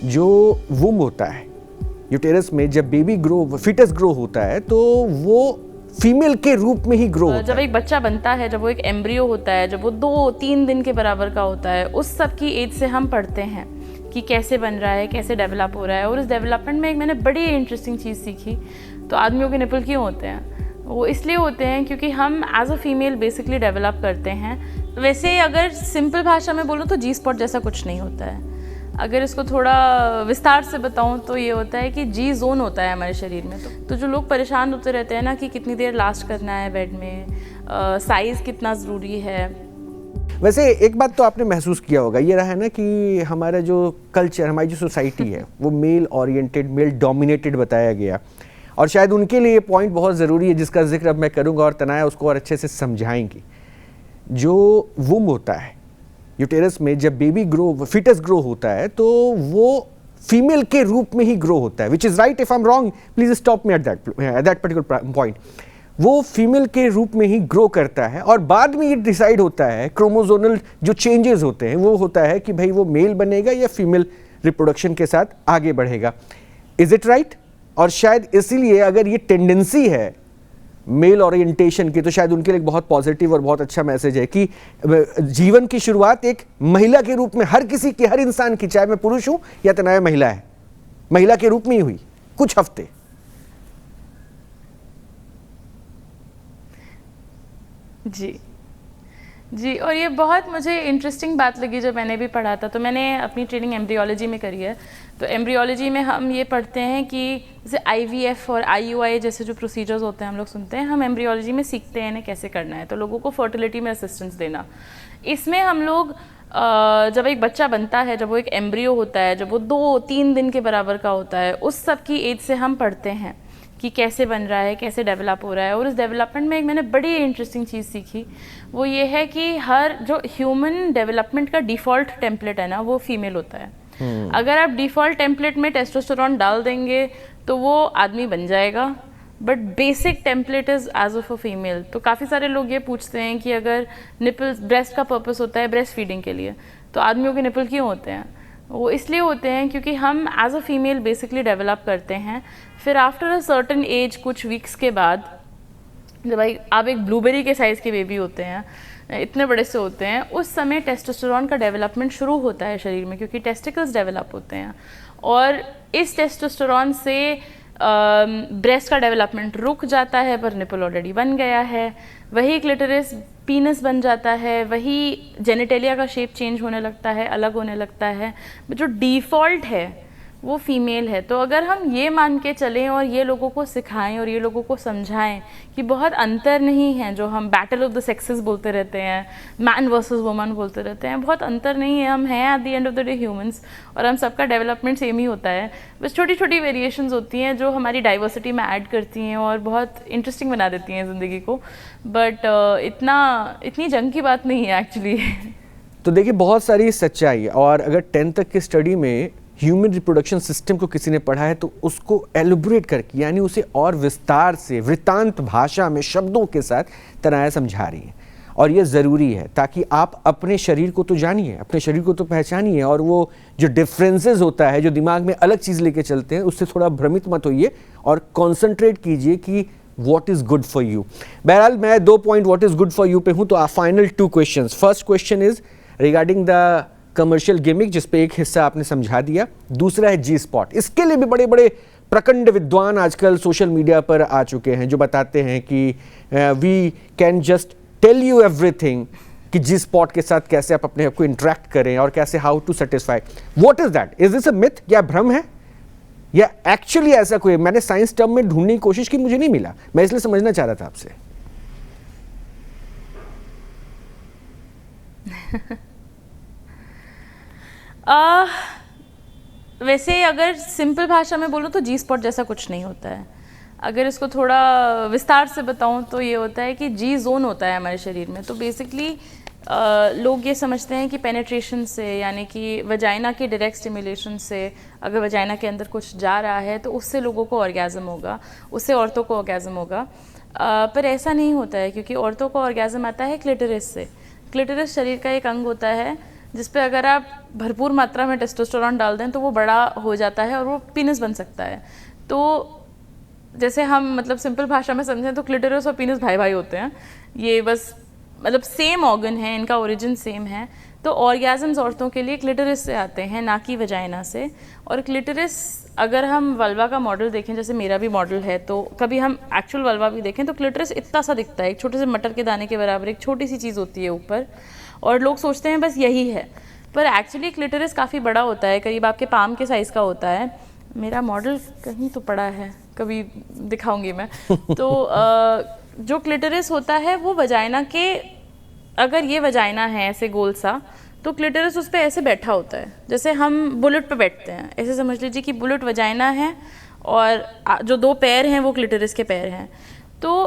जो वुम होता है यूटेरस में, जब बेबी फिटस ग्रो होता है तो वो फीमेल के रूप में ही ग्रो होता है। जब एक बच्चा बनता है, जब वो एक एम्ब्रियो होता है, जब वो 2-3 दिन के बराबर का होता है, उस सब की एज से हम पढ़ते हैं कि कैसे बन रहा है, कैसे डेवलप हो रहा है। और उस डेवलपमेंट में एक मैंने बड़ी इंटरेस्टिंग चीज़ सीखी। तो आदमियों के निपल क्यों होते हैं? वो इसलिए होते हैं क्योंकि हम as a female basically develop करते हैं। वैसे अगर सिंपल भाषा में बोलूँ तो जी स्पॉट जैसा कुछ नहीं होता है। अगर इसको थोड़ा विस्तार से बताऊं तो ये होता है कि जी जोन होता है हमारे शरीर में। तो जो लोग परेशान होते रहते हैं ना कि कितनी देर लास्ट करना है बेड में, साइज़ कितना ज़रूरी है। वैसे एक बात तो आपने महसूस किया होगा, ये रहा है ना कि हमारा जो कल्चर, हमारी जो सोसाइटी है वो मेल ओरिएंटेड, मेल डोमिनेटेड बताया गया। और शायद उनके लिए ये पॉइंट बहुत ज़रूरी है जिसका जिक्र अब मैं करूँगा और तनाया उसको और अच्छे से समझाएंगी। जो वुम होता है यूटेरस में, जब बेबी फिटस ग्रो होता है तो वो फीमेल के रूप में ही ग्रो होता है। Which is right, if I am wrong please stop me at that particular point. वो फीमेल के रूप में ही ग्रो करता है और बाद में ये डिसाइड होता है, क्रोमोजोनल जो चेंजेस होते हैं वो होता है कि भाई वो मेल बनेगा या फीमेल रिप्रोडक्शन के साथ आगे बढ़ेगा। Is it right? और शायद इसीलिए अगर ये टेंडेंसी है मेल ओरिएंटेशन की, तो शायद उनके लिए बहुत पॉजिटिव और बहुत अच्छा मैसेज है कि जीवन की शुरुआत एक महिला के रूप में हर किसी की, हर इंसान की, चाहे मैं पुरुष हूं या तनाया महिला है, महिला के रूप में ही हुई कुछ हफ्ते। जी, और ये बहुत मुझे इंटरेस्टिंग बात लगी जब मैंने भी पढ़ा था। तो मैंने अपनी ट्रेनिंग एम्ब्रियोलॉजी में करी है। तो एम्ब्रियोलॉजी में हम ये पढ़ते हैं कि जैसे IVF और IUI जैसे जो प्रोसीजर्स होते हैं हम लोग सुनते हैं, हम एम्ब्रियोलॉजी में सीखते हैं इन्हें कैसे करना है। तो लोगों को फर्टिलिटी में असिस्टेंस देना, इसमें हम लोग जब एक बच्चा बनता है, जब वो एक एम्ब्रियो होता है, जब वो 2-3 दिन के बराबर का होता है, उस सब की एज से हम पढ़ते हैं कि कैसे बन रहा है, कैसे डेवलप हो रहा है। और उस डेवलपमेंट में एक मैंने बड़ी इंटरेस्टिंग चीज़ सीखी। वो ये है कि हर जो ह्यूमन डेवलपमेंट का डिफ़ॉल्ट टेम्पलेट है ना, वो फीमेल होता है। अगर आप डिफ़ॉल्ट टेम्पलेट में टेस्टोस्टेरोन डाल देंगे तो वो आदमी बन जाएगा, but basic template is as of a female. तो काफ़ी सारे लोग ये पूछते हैं कि अगर निपल्स, ब्रेस्ट का पर्पस होता है ब्रेस्ट फीडिंग के लिए, तो आदमियों के निपल क्यों होते हैं? वो इसलिए होते हैं क्योंकि हम as a female basically develop करते हैं। फिर आफ्टर अ सर्टन एज, कुछ वीक्स के बाद, जब भाई आप एक ब्लूबेरी के साइज़ के बेबी होते हैं, इतने बड़े से होते हैं, उस समय टेस्टोस्टेरोन का डेवलपमेंट शुरू होता है शरीर में, क्योंकि टेस्टिकल्स डेवलप होते हैं। और इस टेस्टोस्टेरोन से ब्रेस्ट का डेवलपमेंट रुक जाता है, पर निपल ऑलरेडी बन गया है। वही क्लिटोरिस पीनस बन जाता है, वही जेनिटेलिया का शेप चेंज होने लगता है, अलग होने लगता है। जो डिफ़ॉल्ट है वो फीमेल है। तो अगर हम ये मान के चलें और ये लोगों को सिखाएं और ये लोगों को समझाएं कि बहुत अंतर नहीं है, जो हम बैटल ऑफ द सेक्सेस बोलते रहते हैं, मैन वर्सेस वुमन बोलते रहते हैं, बहुत अंतर नहीं है। हम हैं at the end of the day humans, और हम सबका डेवलपमेंट सेम ही होता है। बस छोटी छोटी वेरिएशंस होती हैं जो हमारी डाइवर्सिटी में ऐड करती हैं और बहुत इंटरेस्टिंग बना देती हैं ज़िंदगी को। बट इतनी जंग की बात नहीं है एक्चुअली। तो देखिए, बहुत सारी सच्चाई, और अगर 10th तक की स्टडी में ह्यूमन रिप्रोडक्शन सिस्टम को किसी ने पढ़ा है तो उसको एलिब्रेट करके, यानी उसे और विस्तार से वृत्तांत भाषा में शब्दों के साथ तनाया समझा रही है। और ये ज़रूरी है ताकि आप अपने शरीर को तो जानिए, अपने शरीर को तो पहचानिए, और वो जो डिफरेंसेस होता है, जो दिमाग में अलग चीज़ लेके चलते हैं, उससे थोड़ा भ्रमित मत होइए और कॉन्सेंट्रेट कीजिए कि what is good for you. बहरहाल मैं 2 point what is good for you पे हूँ। तो final 2 questions. First question is regarding the commercial gimmick, जिस पे एक हिस्सा आपने समझा दिया। दूसरा है जी स्पॉट। इसके लिए भी बड़े बड़े प्रकंड विद्वान आजकल सोशल मीडिया पर आ चुके हैं जो बताते हैं कि we can just tell you everything, कि जी स्पॉट के साथ कैसे आप अपने आप को इंटरेक्ट करें और कैसे how to satisfy. What is that? Is this a myth, या भ्रम है, या एक्चुअली ऐसा कोई? मैंने साइंस टर्म में ढूंढने की कोशिश की, मुझे नहीं मिला। मैं इसलिए समझना चाह रहा था आपसे। वैसे अगर सिंपल भाषा में बोलूँ तो जी स्पॉट जैसा कुछ नहीं होता है। अगर इसको थोड़ा विस्तार से बताऊँ तो ये होता है कि जी जोन होता है हमारे शरीर में। तो बेसिकली लोग ये समझते हैं कि पेनिट्रेशन से, यानी कि वजाइना के डायरेक्ट स्टिमुलेशन से, अगर वजाइना के अंदर कुछ जा रहा है तो उससे लोगों को ऑर्गेज़म होगा, उससे औरतों को ऑर्गेज़म होगा। पर ऐसा नहीं होता है, क्योंकि औरतों को ऑर्गेज़म आता है क्लिटोरिस से। क्लिटोरिस शरीर का एक अंग होता है जिस पे अगर आप भरपूर मात्रा में टेस्टोस्टेरोन डाल दें तो वो बड़ा हो जाता है और वो पीनस बन सकता है। तो जैसे हम मतलब सिंपल भाषा में समझें तो क्लिटोरिस और पीनस भाई भाई होते हैं, ये बस मतलब सेम ऑर्गन है, इनका ओरिजिन सेम है। तो ऑर्गेजम्स औरतों के लिए क्लिटोरिस से आते हैं, ना कि वजाइना से। और क्लिटोरिस अगर हम वल्वा का मॉडल देखें, जैसे मेरा भी मॉडल है, तो कभी हम एक्चुअल वल्वा भी देखें तो क्लिटोरिस इतना सा दिखता है, एक छोटे से मटर के दाने के बराबर एक छोटी सी चीज़ होती है ऊपर, और लोग सोचते हैं बस यही है, पर एक्चुअली क्लिटोरिस काफ़ी बड़ा होता है, करीब आपके पाम के साइज़ का होता है। मेरा मॉडल कहीं तो पड़ा है, कभी दिखाऊंगी मैं। तो जो क्लिटोरिस होता है वो वजाइना के, अगर ये वजाइना है ऐसे गोल सा, तो क्लिटोरिस उस पर ऐसे बैठा होता है, जैसे हम बुलेट पे बैठते हैं, ऐसे समझ लीजिए कि बुलेट वजाइना है और जो दो पैर हैं वो क्लिटोरिस के पैर हैं। तो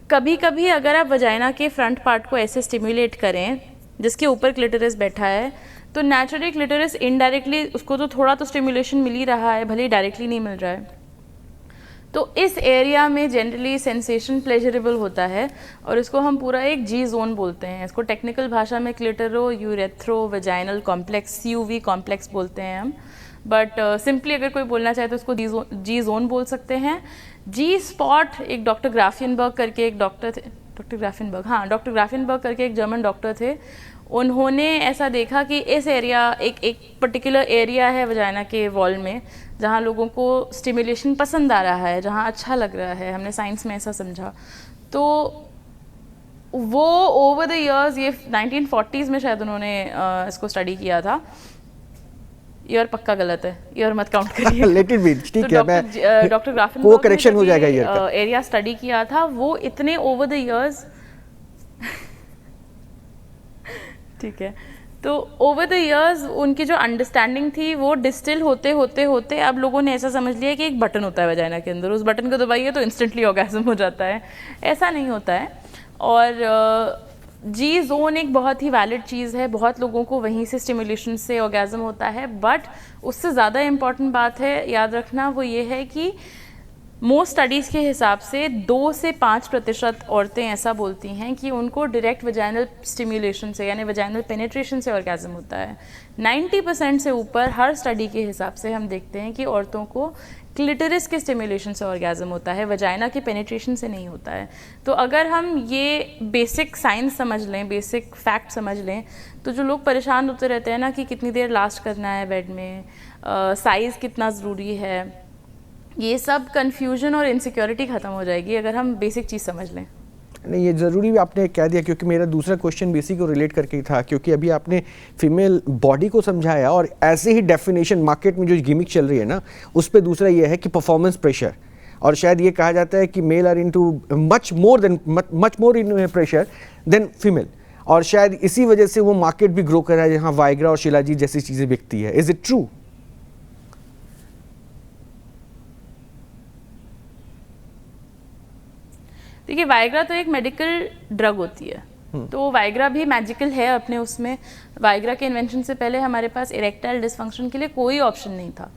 कभी कभी अगर आप वजाइना के फ्रंट पार्ट को ऐसे स्टिमुलेट करें जिसके ऊपर क्लिटोरिस बैठा है, तो नेचुरली क्लिटोरिस इनडायरेक्टली उसको तो थोड़ा तो स्टिमुलेशन मिल ही रहा है, भले ही डायरेक्टली नहीं मिल रहा है। तो इस एरिया में जनरली सेंसेशन प्लेजरेबल होता है और इसको हम पूरा एक जी जोन बोलते हैं। इसको टेक्निकल भाषा में क्लिटरो यूरेथ्रो वजाइनल कॉम्प्लेक्स CUV कॉम्प्लेक्स बोलते हैं हम, बट सिंपली अगर कोई बोलना चाहे तो इसको जी जोन बोल सकते हैं। जी स्पॉट एक डॉक्टर ग्राफियनबर्ग करके एक डॉक्टर थे, डॉक्टर ग्राफियनबर्ग करके एक जर्मन डॉक्टर थे, उन्होंने ऐसा देखा कि इस एरिया एक पर्टिकुलर एरिया है वजाइना के वॉल में जहाँ लोगों को स्टिमुलेशन पसंद आ रहा है, जहाँ अच्छा लग रहा है, हमने साइंस में ऐसा समझा। तो वो ओवर द इयर्स, ये 1940s में शायद उन्होंने इसको स्टडी किया था। ईयर पक्का गलत है, ईयर मत काउंट करिए। लेट इट बी, ठीक है, मैं डॉक्टर ग्राफियनबर्ग वो करेक्शन हो जाएगा ईयर का। एरिया स्टडी किया था, वो इतने ओवर द इयर्स ठीक है, तो ओवर द इयर्स उनकी जो अंडरस्टैंडिंग थी वो डिस्टिल होते होते होते अब लोगों ने ऐसा समझ लिया कि एक बटन होता है वजाइना के अंदर, उस बटन को दबाइए तो इंस्टेंटली ऑर्गेज्म हो जाता है। ऐसा नहीं होता है। और जी जोन एक बहुत ही वैलिड चीज़ है, बहुत लोगों को वहीं से स्टिमुलेशन से ऑर्गेज्म होता है, बट उससे ज़्यादा इम्पॉर्टेंट बात है याद रखना, वो ये है कि मोस्ट स्टडीज़ के हिसाब से 2 से 5% औरतें ऐसा बोलती हैं कि उनको डायरेक्ट वजाइनल स्टिमुलेशन से यानी वजाइनल पेनिट्रेशन से ऑर्गेज्म होता है। 90% से ऊपर हर स्टडी के हिसाब से हम देखते हैं कि औरतों को क्लिटोरिस के स्टिमुलेशन से ऑर्गेज्म होता है, वजाइना के पेनिट्रेशन से नहीं होता है। तो अगर हम ये बेसिक साइंस समझ लें, बेसिक फैक्ट समझ लें, तो जो लोग परेशान होते रहते हैं ना कि कितनी देर लास्ट करना है बेड में, साइज़ कितना ज़रूरी है, ये सब कन्फ्यूजन और इनसिक्योरिटी ख़त्म हो जाएगी अगर हम बेसिक चीज़ समझ लें। नहीं, ये ज़रूरी भी आपने कह दिया, क्योंकि मेरा दूसरा क्वेश्चन बेसिक को रिलेट करके ही था, क्योंकि अभी आपने फीमेल बॉडी को समझाया और ऐसे ही डेफिनेशन मार्केट में जो गिमिक चल रही है ना, उस पर दूसरा ये है कि परफॉर्मेंस प्रेशर, और शायद ये कहा जाता है कि male are into much more in pressure than female, और शायद इसी वजह से वो मार्केट भी ग्रो कर रहा है जहाँ वाइग्रा और शिलाजीत जैसी चीज़ें बिकती है। Is it true? देखिए, वाइग्रा तो एक मेडिकल ड्रग होती है, तो वाइग्रा भी मैजिकल है अपने उसमें। वाइग्रा के इन्वेंशन से पहले हमारे पास इरेक्टाइल डिसफंक्शन के लिए कोई ऑप्शन नहीं था,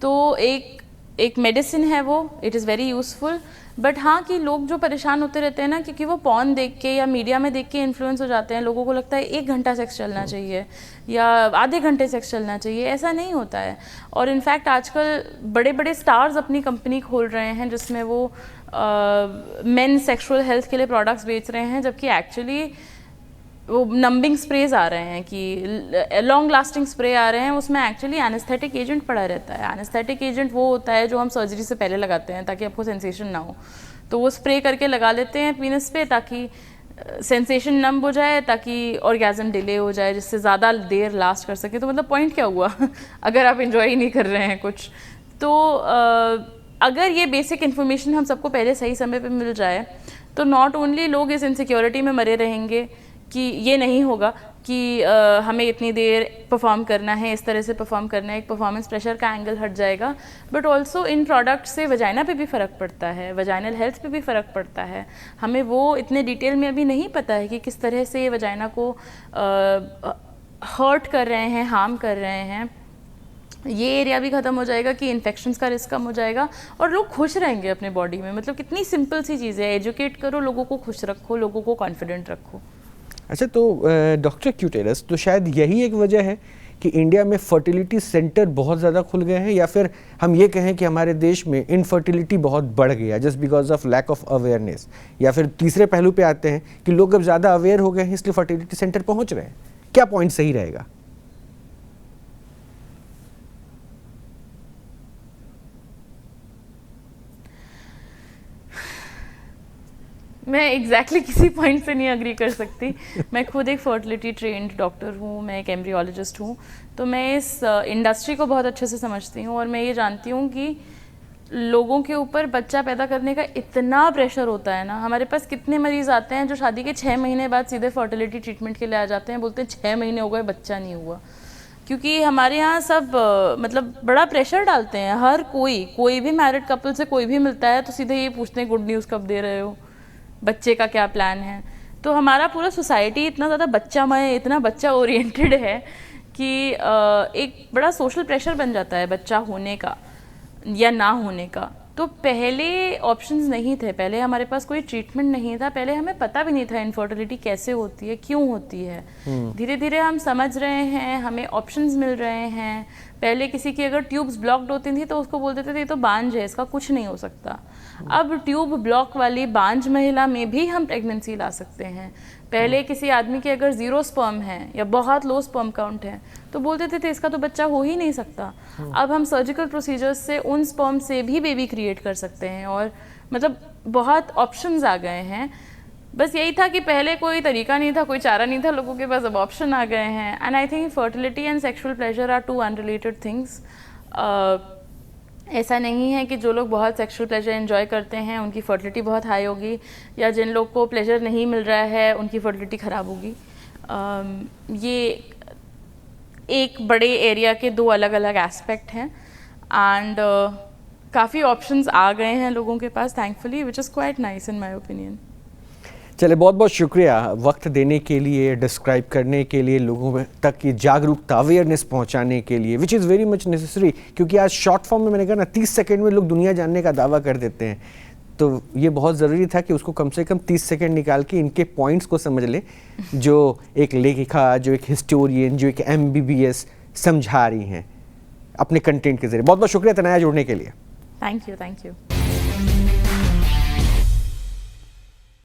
तो एक मेडिसिन है वो, it is very useful. But हाँ, कि लोग जो परेशान होते रहते हैं ना, क्योंकि वो पॉर्न देख के या मीडिया में देख के इन्फ्लुएंस हो जाते हैं, लोगों को लगता है 1 घंटा सेक्स चलना चाहिए या आधे घंटे सेक्स चलना चाहिए, ऐसा नहीं होता है। और इनफैक्ट आजकल बड़े बड़े स्टार्स अपनी कंपनी खोल रहे हैं जिसमें वो मेन सेक्सुअल हेल्थ के लिए प्रोडक्ट्स बेच रहे हैं, जबकि एक्चुअली वो नंबिंग स्प्रेज आ रहे हैं कि लॉन्ग लास्टिंग स्प्रे आ रहे हैं, उसमें एक्चुअली एनेस्थेटिक एजेंट पड़ा रहता है। एनेस्थेटिक एजेंट वो होता है जो हम सर्जरी से पहले लगाते हैं ताकि आपको सेंसेशन ना हो, तो वो स्प्रे करके लगा लेते हैं पीनस पे ताकि सेंसेशन नम हो जाए, ताकि ऑर्गेज्म डिले हो जाए, जिससे ज़्यादा देर लास्ट कर सके। तो मतलब पॉइंट क्या हुआ अगर आप इंजॉय ही नहीं कर रहे हैं कुछ। तो अगर ये बेसिक इन्फॉर्मेशन हम सबको पहले सही समय पे मिल जाए तो नॉट ओनली लोग इस इनसिक्योरिटी में मरे रहेंगे कि ये नहीं होगा कि हमें इतनी देर परफॉर्म करना है, इस तरह से परफॉर्म करना है, एक परफॉर्मेंस प्रेशर का एंगल हट जाएगा, बट ऑल्सो इन प्रोडक्ट से वजाइना पे भी फ़र्क पड़ता है, वजाइनल हेल्थ पे भी फ़र्क पड़ता है। हमें वो इतने डिटेल में अभी नहीं पता है कि किस तरह से ये वजाइना को हर्ट कर रहे हैं, हार्म कर रहे हैं। ये एरिया भी ख़त्म हो जाएगा कि इन्फेक्शंस का रिस्क कम हो जाएगा और लोग खुश रहेंगे अपने बॉडी में। मतलब कितनी सिंपल सी चीज़ है, एजुकेट करो, लोगों को खुश रखो, लोगों को कॉन्फिडेंट रखो। अच्छा, तो डॉक्टर क्यूटेरस, तो शायद यही एक वजह है कि इंडिया में फर्टिलिटी सेंटर बहुत ज़्यादा खुल गए हैं, या फिर हम ये कहें कि हमारे देश में इनफर्टिलिटी बहुत बढ़ गया just because of lack of awareness, या फिर तीसरे पहलू पे आते हैं कि लोग अब ज़्यादा अवेयर हो गए हैं इसलिए फर्टिलिटी सेंटर पहुंच रहे हैं? क्या पॉइंट सही रहेगा? मैं एग्जैक्टली किसी पॉइंट से नहीं अग्री कर सकती। मैं खुद एक फर्टिलिटी ट्रेंड डॉक्टर हूँ, मैं एक एम्ब्रियोलॉजिस्ट हूँ, तो मैं इस इंडस्ट्री को बहुत अच्छे से समझती हूँ और मैं ये जानती हूँ कि लोगों के ऊपर बच्चा पैदा करने का इतना प्रेशर होता है ना। हमारे पास कितने मरीज़ आते हैं जो शादी के 6 महीने बाद सीधे फर्टिलिटी ट्रीटमेंट के लिए आ जाते हैं, बोलते हैं 6 महीने हो गए बच्चा नहीं हुआ। क्योंकि हमारे यहाँ सब मतलब बड़ा प्रेशर डालते हैं। हर कोई भी मैरिड कपल से कोई भी मिलता है तो सीधे ये पूछते हैं गुड न्यूज़ कब दे रहे हो, बच्चे का क्या प्लान है। तो हमारा पूरा सोसाइटी इतना ज़्यादा बच्चामय, इतना बच्चा ओरिएंटेड है कि एक बड़ा सोशल प्रेशर बन जाता है बच्चा होने का या ना होने का। तो पहले ऑप्शंस नहीं थे, पहले हमारे पास कोई ट्रीटमेंट नहीं था, पहले हमें पता भी नहीं था इनफर्टिलिटी कैसे होती है, क्यों होती है। धीरे धीरे हम समझ रहे हैं, हमें ऑप्शंस मिल रहे हैं। पहले किसी की अगर ट्यूब्स ब्लॉक्ड होती थी तो उसको बोल देते थे ये तो बांझ है, इसका कुछ नहीं हो सकता। अब ट्यूब ब्लॉक वाली बांझ महिला में भी हम प्रेगनेंसी ला सकते हैं। पहले किसी आदमी के अगर 0 स्पर्म है या बहुत लो स्पर्म काउंट है तो बोल देते थे इसका तो बच्चा हो ही नहीं सकता। अब हम सर्जिकल प्रोसीजर्स से उन स्पर्म से भी बेबी क्रिएट कर सकते हैं और मतलब बहुत ऑप्शंस आ गए हैं। बस यही था कि पहले कोई तरीका नहीं था, कोई चारा नहीं था लोगों के पास, अब ऑप्शन आ गए हैं। And I think fertility and sexual pleasure are 2 unrelated things. ऐसा नहीं है कि जो लोग बहुत सेक्सुअल प्लेजर एंजॉय करते हैं उनकी फर्टिलिटी बहुत हाई होगी, या जिन लोग को प्लेजर नहीं मिल रहा है उनकी फर्टिलिटी ख़राब होगी। ये एक बड़े एरिया के 2 अलग अलग एस्पेक्ट हैं एंड काफ़ी ऑप्शंस आ गए हैं लोगों के पास thankfully, which is quite nice in my opinion. चले, बहुत बहुत शुक्रिया वक्त देने के लिए, डिस्क्राइब करने के लिए, लोगों तक की जागरूकता, अवेयरनेस पहुंचाने के लिए, which is very much necessary. क्योंकि आज शॉर्ट फॉर्म में मैंने कहा ना 30 सेकंड में लोग दुनिया जानने का दावा कर देते हैं, तो ये बहुत ज़रूरी था कि उसको कम से कम 30 सेकंड निकाल के इनके पॉइंट्स को समझ ले, जो एक लेखिका, जो एक हिस्टोरियन, जो एक MBBS समझा रही हैं अपने कंटेंट के जरिए। बहुत बहुत शुक्रिया तनाया जुड़ने के लिए। Thank you.